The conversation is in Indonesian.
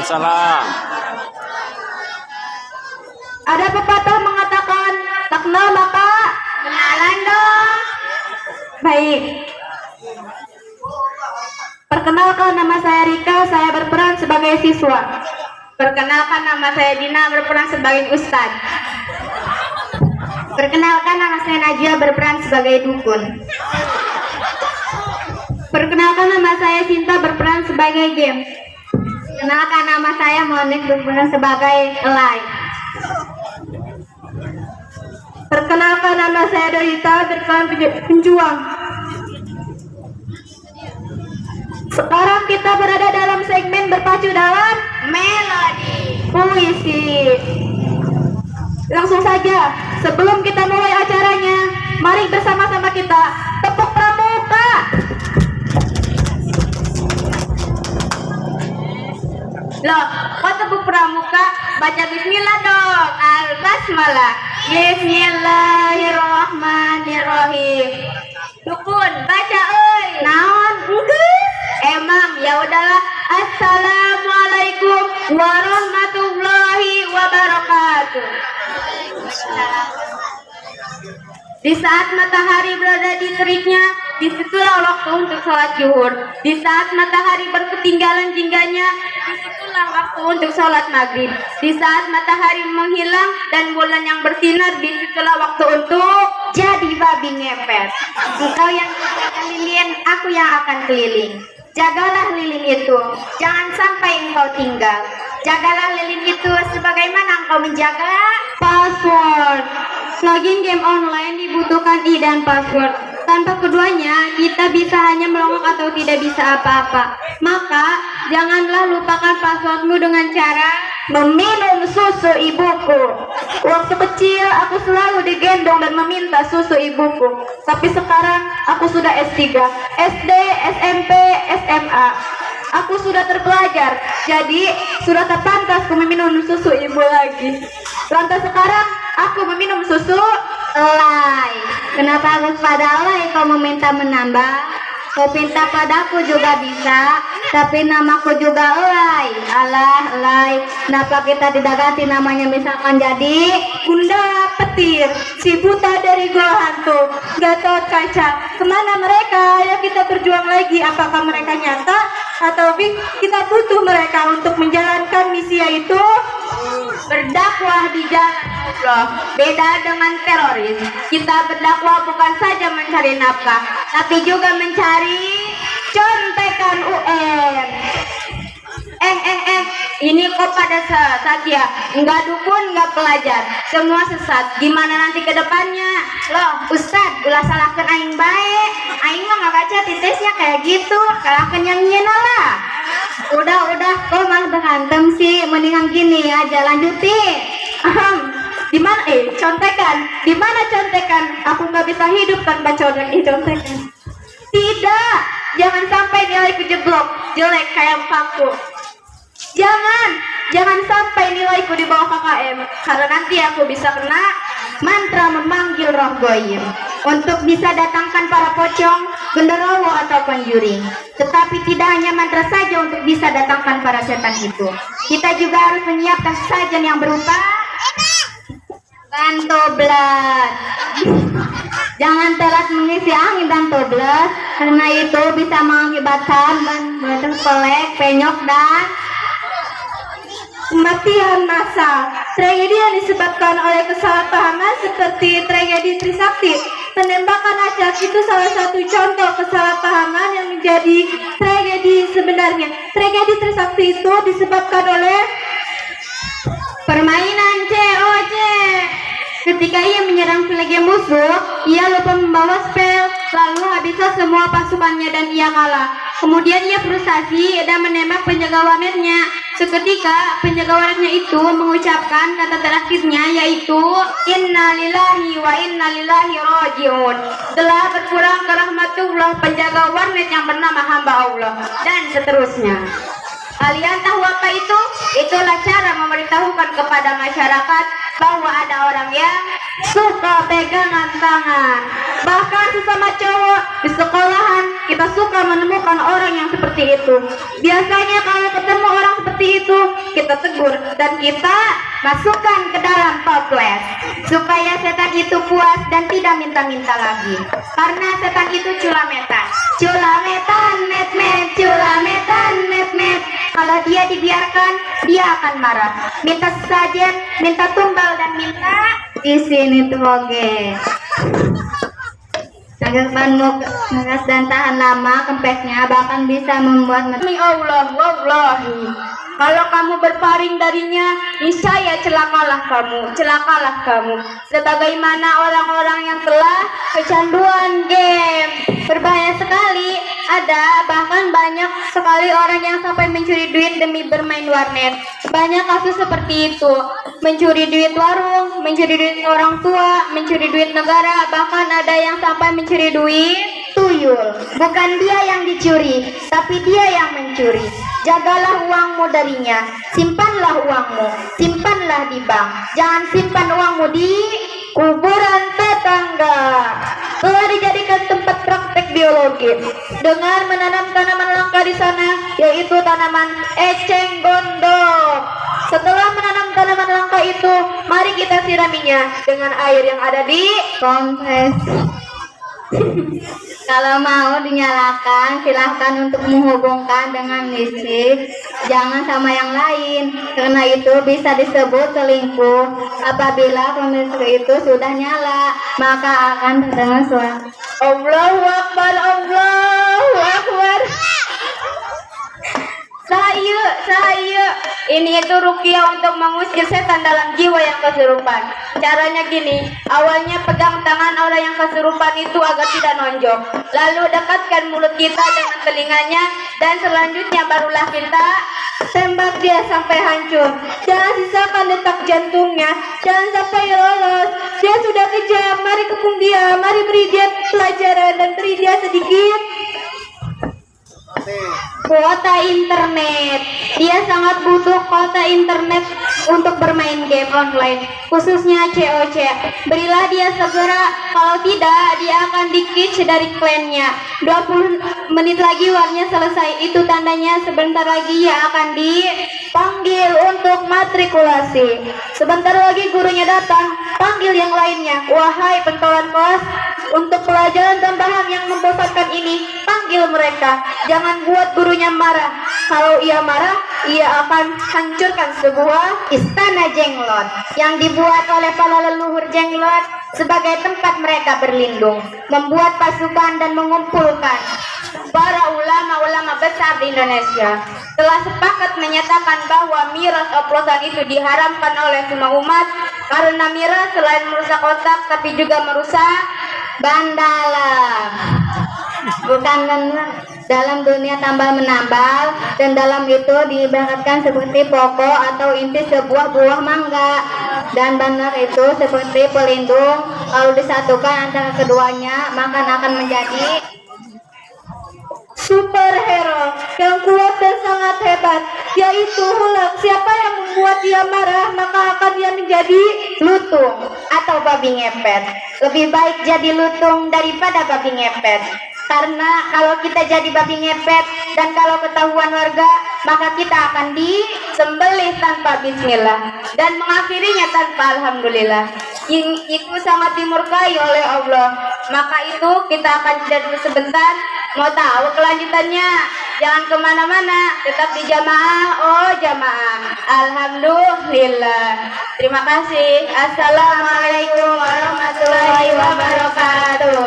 Waalaikumsalam. Ada pepatah mengatakan, tak kenal maka kenalan dong. Baik. Perkenalkan, nama saya Rika, saya berperan sebagai siswa. Perkenalkan, nama saya Dina, berperan sebagai ustadz. Perkenalkan, nama saya Najwa, berperan sebagai dukun. Perkenalkan, nama saya Cinta, berperan sebagai game. Perkenalkan, nama saya Monik, berperan sebagai Elai. Perkenalkan, nama saya Dorita, berperan penjuang. Sekarang kita berada dalam segmen berpacu dalam melodi puisi. Langsung saja, sebelum kita mulai acaranya, mari bersama-sama kita tepuk pramuka. Loh, kok tepuk pramuka? Baca bismillah dong, al-basmalah. Bismillahirrahmanirrahim. Dukun, baca oi. Naon? Emang ya udahlah. Assalamualaikum warahmatullahi wabarakatuh. Di saat matahari berada di teriknya, disitulah waktu untuk sholat zuhur. Di saat matahari berketinggalan jingganya, disitulah waktu untuk sholat maghrib. Di saat matahari menghilang dan bulan yang bersinar, disitulah waktu untuk jadi babi ngepet. Engkau yang akan lilin, aku yang akan keliling. Jagalah lilin itu, jangan sampai engkau tinggal. Jagalah lilin itu sebagaimana engkau menjaga password. Login game online dibutuhkan ID dan password. Tanpa keduanya, kita bisa hanya melongok atau tidak bisa apa-apa. Maka, janganlah lupakan passwordmu dengan cara meminum susu ibuku. Waktu kecil, aku selalu digendong dan meminta susu ibuku. Tapi sekarang, aku sudah S3, SD, SMP, SMA. Aku sudah terpelajar, jadi sudah tak pantas aku meminum susu ibu lagi. Lantas sekarang, aku meminum susu Elai. Kenapa harus pada Elai kau meminta menambah? Kau minta padaku juga bisa, tapi namaku juga Elai. Alah, Elai, kenapa kita tidak ganti namanya misalkan jadi Bunda Petir, si buta dari gua hantu, Gatot Kaca. Kemana mereka? Ayo kita berjuang lagi. Apakah mereka nyata atau kita butuh mereka untuk menjalankan misi, yaitu berdakwah di jalan Allah. Beda dengan teroris, kita berdakwah bukan saja mencari nafkah, tapi juga mencari contekan UN. Ini kok pada sesat ya? Enggak dukun, enggak pelajar, semua sesat. Gimana nanti ke depannya? Loh, Ustad, ulah salahkan aing baik. Aing mah nggak baca tesnya kayak gitu. Salahkan yang nyena lah. Udah, kok malah berantem sih? Mendingan gini aja, lanjutin. Dimana contekan? Dimana contekan? Aku nggak bisa hidup tanpa contekan. Tidak, jangan sampai nilaiku jeblok, jelek kayak paku. Jangan sampai nilaiku di bawah KKM, karena nanti aku bisa kena mantra memanggil roh goib untuk bisa datangkan para pocong, genderuwo atau penjuri. Tetapi tidak hanya mantra saja untuk bisa datangkan para setan itu. Kita juga harus menyiapkan sajian yang berupa toblas. Jangan telat mengisi angin dan toblas, karena itu bisa mengakibatkan badan pelek, penyok, dan kematian massal. Tragedi yang disebabkan oleh kesalahpahaman seperti tragedi Trisakti. Penembakan acak itu salah satu contoh kesalahpahaman yang menjadi tragedi sebenarnya. Tragedi Trisakti itu disebabkan oleh permainan COC. Ketika ia menyerang villager musuh, ia lupa membawa spell, lalu habislah semua pasukannya dan ia kalah. Kemudian ia frustasi dan menembak penjaga wanitnya. Seketika penjaga wanitnya itu mengucapkan kata terakhirnya, yaitu innalillahi wa innalillahi rajiun. Telah berkurang ke rahmatullah penjaga warnet yang bernama hamba Allah, dan seterusnya. Kalian tahu apa itu? Itulah cara memberitahukan kepada masyarakat bahwa ada orang yang suka pegangan tangan. Bahkan sesama cowok di sekolahan kita suka menemukan orang yang seperti itu. Biasanya kalau ketemu orang seperti itu kita tegur dan kita masukkan ke dalam toples supaya setan itu puas dan tidak minta-minta lagi. Karena setan itu culametan. Culametan met met, culametan met met. Kalau dia dibiarkan, dia akan marah. Minta sesajen, minta tumbal dan minta di sini tuh oke. Agar panmuk ngeras dan tahan lama kempesnya bahkan bisa membuat demi Allah wallahi. Kalau kamu berpaling darinya, niscaya celakalah kamu. Sebagaimana orang-orang yang telah kecanduan game. Berbahaya sekali, ada bahkan banyak sekali orang yang sampai mencuri duit demi bermain warnet. Banyak kasus seperti itu, mencuri duit warung, mencuri duit orang tua, mencuri duit negara, bahkan ada yang sampai mencuri duit tuyul. Bukan dia yang dicuri, tapi dia yang mencuri. Jagalah uangmu darinya, simpanlah uangmu, simpanlah di bank. Jangan simpan uangmu di kuburan tetangga. Telah dijadikan tempat praktek biologi dengan menanam tanaman langka di sana, yaitu tanaman eceng gondok. Setelah menanam tanaman langka itu, mari kita siraminya dengan air yang ada di kompres. Kalau mau dinyalakan, silahkan untuk menghubungkan dengan listrik, jangan sama yang lain, karena itu bisa disebut selingkuh. Apabila kompres itu sudah nyala, maka akan terdengar suara Allahu Akbar, Allahu Akbar. Sahaya. Ini itu ruqyah untuk mengusir setan dalam jiwa yang kesurupan. Caranya gini, awalnya pegang tangan orang yang kesurupan itu agar tidak nonjok. Lalu dekatkan mulut kita dengan telinganya dan selanjutnya barulah kita tembak dia sampai hancur. Jangan sisakan detak jantungnya, jangan sampai lolos. Dia sudah kejam, mari kepung dia, mari beri dia pelajaran dan beri dia sedikit kuota internet. Dia sangat butuh kuota internet untuk bermain game online, khususnya COC. Berilah dia segera, kalau tidak dia akan di-kick dari klannya. 20 menit lagi warnya selesai, itu tandanya sebentar lagi ia akan dipanggil untuk matrikulasi. Sebentar lagi gurunya datang, panggil yang lainnya. Wahai pentolan kelas, untuk pelajaran tambahan yang membosankan ini, panggil mereka. Jangan buat gurunya marah. Kalau ia marah, ia akan hancurkan sebuah istana jenglot yang dibuat oleh para leluhur jenglot sebagai tempat mereka berlindung, membuat pasukan dan mengumpulkan para ulama-ulama besar di Indonesia. Telah sepakat menyatakan bahwa miras oplosan itu diharamkan oleh semua umat karena miras selain merusak otak tapi juga merusak bandalam. Bukan dalam dunia tambal menambal, dan dalam itu diibaratkan seperti pokok atau inti sebuah buah mangga, dan benar itu seperti pelindung. Kalau disatukan antara keduanya maka akan menjadi superhero yang kuat dan sangat hebat, yaitu Hulk. Siapa yang membuat dia marah maka akan dia menjadi lutung atau babi ngepet. Lebih baik jadi lutung daripada babi ngepet, karena kalau kita jadi babi ngepet dan kalau ketahuan warga, maka kita akan disembelih tanpa bismillah dan mengakhirinya tanpa alhamdulillah. Itu sangat dimurkai oleh Allah. Maka itu kita akan jeda dulu sebentar. Mau tahu kelanjutannya? Jangan kemana-mana, tetap di jamaah. Oh jamaah, alhamdulillah. Terima kasih. Assalamualaikum warahmatullahi wabarakatuh.